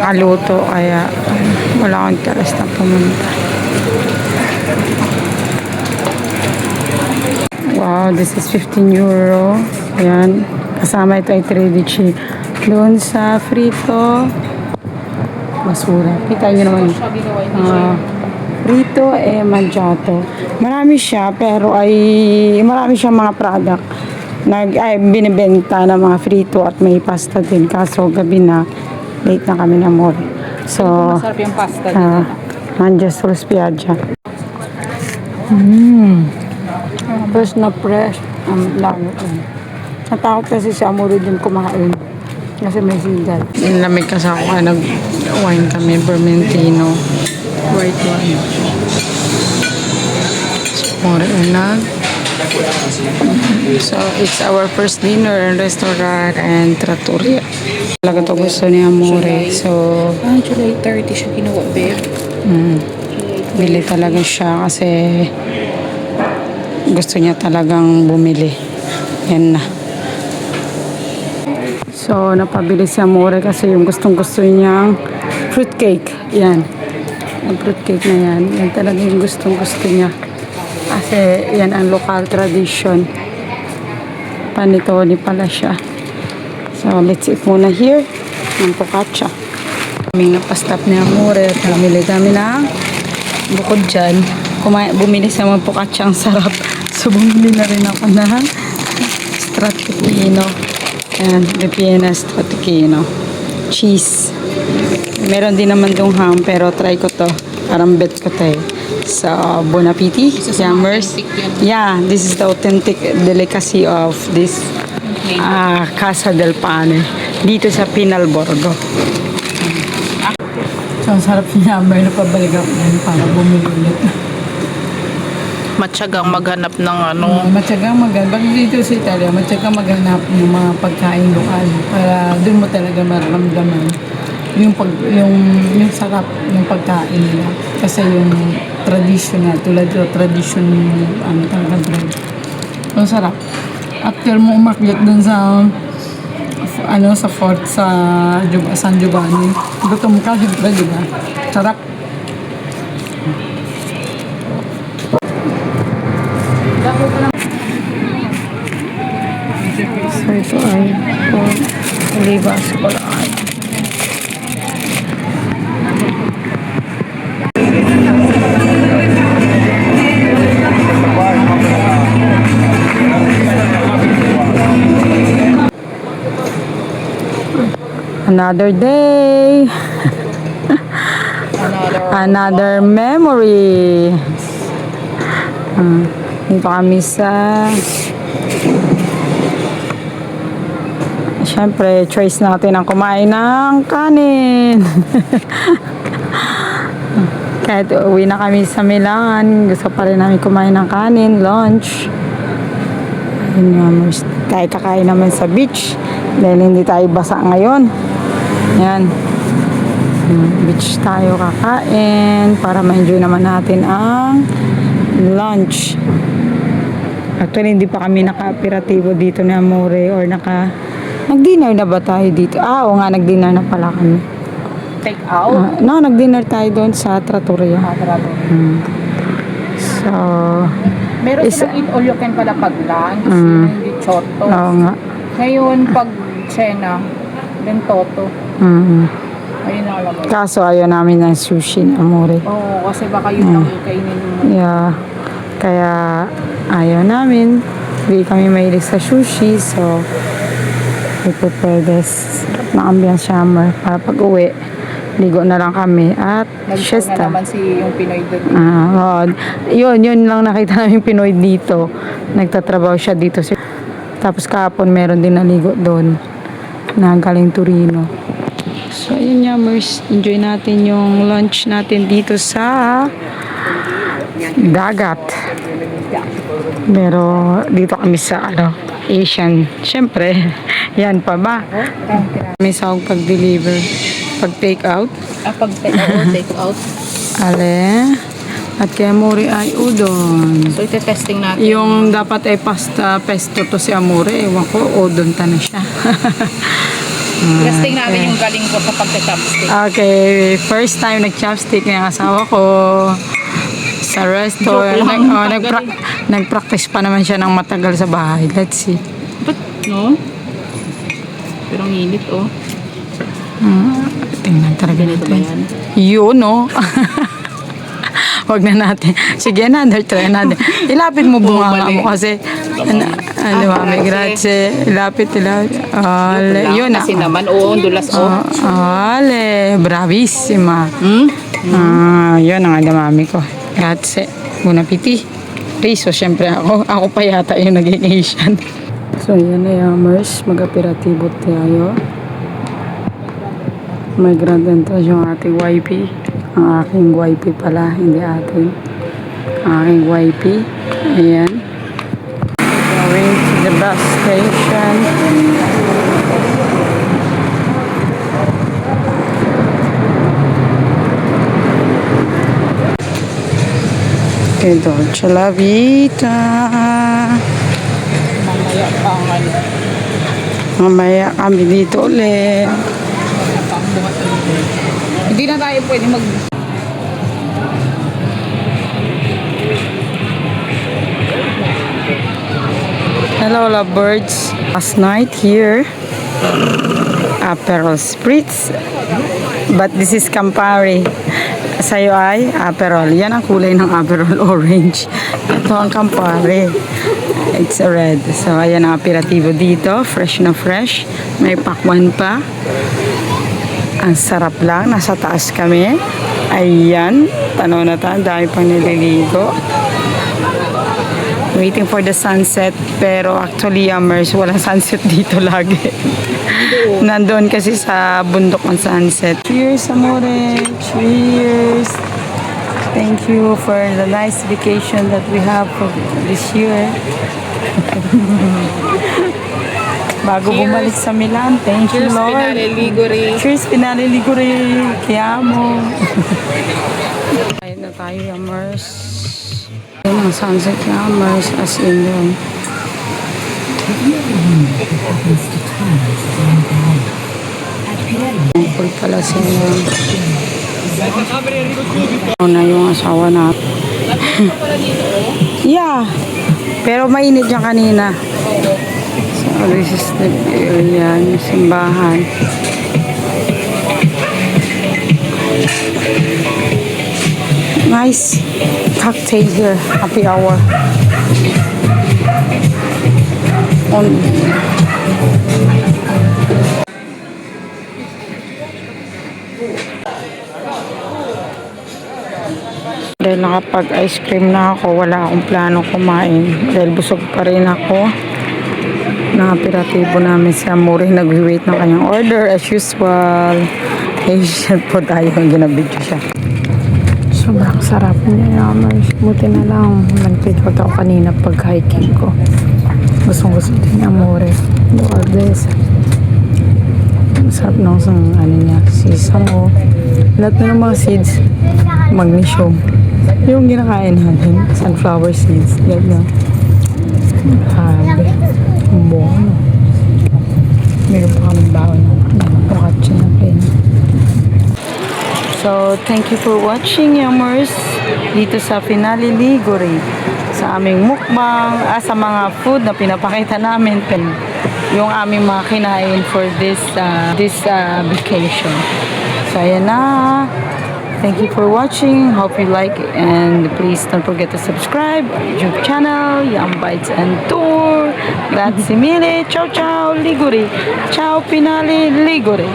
nakaluto kaya wala akong talas na pumunta. Wow, this is 15 euro. Ayan. Kasama ito ay 3D chip. Doon sa frito, basura. Kita nyo naman. Frito mangiato. Marami siya, pero marami siyang mga product. Binibenta ng mga frito at may pasta din. Kaso gabi na, late na kami na mall. So, masarap yung pasta din. Mangia sul spiaggia. Fresh na fresh. Ang lamo ko. Natakot kasi si Amore din kumain. Kasi may sigal. Lamig kasi ako kaya nag-wine kami. Vermentino. White wine. So, Amore unag. So, it's our first dinner in restaurant and trattoria. Talaga to gusto ni Amore. So, July 30 siya kinuha, babe. bili talaga siya kasi gusto niya talagang bumili. Yan na. So, napabili si Amore kasi yung gustong-gusto niyang fruitcake. Yan. Yung fruitcake na yan. Yan talaga yung gustong-gusto niya. Kasi yan ang local tradition. Panitoni pala siya. So, let's eat muna here. Ng focaccia. Kaming napastap ni Amore at namili kami ng bukod dyan. Bumili sa mga focaccia, ang sarap. So, bumili na rin ako ng stracchino. And Ripiena stracchino. Cheese. Meron din naman dong ham, pero try ko to. Parang bet ko to eh. So, bon appetit, jammers. Yeah, this is the authentic delicacy of this Casa del Pane. Dito sa Pinalborgo. So, ang sarap niya. May napabalik ako para bumili ulit. Matyagang maghanap ng ano. Matyagang maghanap. Dito sa Italia, matyagang maghanap ng mga pagkain lokal. Para doon mo talaga maramdaman yung sarap ng pagkain nila. Kasi yung traditional, tulad yung tradition talaga bread. Ang sarap. After mo umakyat dun sa sa fort sa San Giovanni, gutom ka, siyempre, di ba? Sarap. So ito ay Oliva Escolar. Another day. Another memory. Dito kami sa siyempre, choice natin ang kumain ng kanin. Kahit uwi na kami sa Milan, gusto pa rin namin kumain ng kanin, lunch. Kahit kakain naman sa beach dahil hindi tayo basa ngayon. Yan. Beach tayo kakain para ma-enjoy naman natin ang lunch. Actually, hindi pa kami naka-aperativo dito ni Amore or nag-dinner na ba tayo dito? Oo nga, nag-dinner na pala kami. Take out? No, nag-dinner tayo doon sa trattoria. So, meron silang eat all you can pala pag lunch, hindi chotto. Oo nga. Ngayon, pag cena, then toto. Ayun ang alam mo. Kaso ayaw namin ng sushi ni Amore. Oo, kasi baka yun lang ikainin mo. Yeah. Kaya ayaw namin. Hindi kami mahilig sa sushi. So, we prepare this na ambiance summer para pag uwi. Ligo na lang kami at siesta. Nag-show na naman yung Pinoy doon. Yun lang nakita namin Pinoy dito. Nagtatrabaho siya dito. Tapos kahapon meron din naligo doon na galing Torino. So, ayun nga, enjoy natin yung lunch natin dito sa dagat. Pero dito kami sa Asian. Siyempre, yan pa ba? May sahog pag-deliver. Pag-take out. Take out. Ale. At kay Amore ay udon. So, ite-testing natin. Yung dapat ay pasta pesto to si Amore. Ewan ko, udon ta na siya. Testing natin yung galing ko sa pagka-chopstick. Okay, first time nag-chopstick ng asawa ko sa restaurant. Joke lang, Nag-practice pa naman siya ng matagal sa bahay. Let's see. Ba't, no? Pero ang init, oh. Tingnan talaga Ganito ba natin. yan? Yun, no? Wag na natin. Sige, try natin. Ilapit mo bunga mo kasi ano ba, may grazie. Ilapit. Yun na. Kasi naman, oo, dulas, oh. Ale, bravissima. Yun ang alamami ko. Grazie. Buon appetito. Riso, syempre ako. Ako pa yata yung naging Asian. So, yan na yamers. Mag-aperatibo tayo. May grand entrance yung ating YP. Ang aking YP pala, hindi atin. Ang aking YP. Ayan. Going to the bus station. Okay, Dolce La Vita. Mamaya pa ang ano. Mamaya kami dito ulit. Hindi na tayo pwede mag... Hello, lovebirds. Last night here, Aperol Spritz. But this is Campari. Sa'yo ay Aperol. Yan ang kulay ng Aperol orange. Ito ang Campari. It's a red. So, ayan ang aperativo dito. Fresh na fresh. May pakwan pa. Ang sarap lang. Nasa taas kami. Ayan. Tanaw na tayo. Dahil pang nililigo. Waiting for the sunset. Pero actually, Yummers, walang sunset dito lagi. Nandun kasi sa bundok ang sunset. Cheers, amore. Cheers. Thank you for the nice vacation that we have for this year. Bago Cheers. bumalik sa Milan. Thank you, Cheers, Lord. Pinare Liguri. Cheers, Pinare Liguri. Kaya mo. Ayun na tayo, Yummers. Ayun ang sunset, Yummers. As in yun. Thankful pala sila. Ano na yung asawa natin. Yeah. Pero mainit yung kanina. So, this is the area, yung simbahan. Nice cocktail here. Happy hour. Dahil nakapag-ice cream na ako, wala akong plano kumain. Dahil busog pa rin ako. Nakaperatibo namin si Amore. Nag-wait ng kanyang order as usual. Asian po tayo. Ginabidyo siya. Sobrang sarap niya, Yummers. Buti na lang. Nag-feedback ako kanina pag-hiking ko. Gustong-gusto din ni Amore. Lourdes. Sarap na sa ano niya. Sesamo. Lahat na ng mga seeds. Magnesium. Yung ginakain natin. Sunflower seeds. Ganyan. Grabe. Bono. Meron pa kami baon ng wakatsa na rin. So, thank you for watching, Yummers. Dito sa Finale Liguri. Sa aming mukbang, sa mga food na pinapakita namin. Yung aming mga kinain for this vacation. So, ayan na. Thank you for watching. Hope you like it. And please don't forget to subscribe our YouTube channel, Yum Bites and Tour. Grazie mille. Ciao, ciao, Liguri. Ciao, Finale Liguri.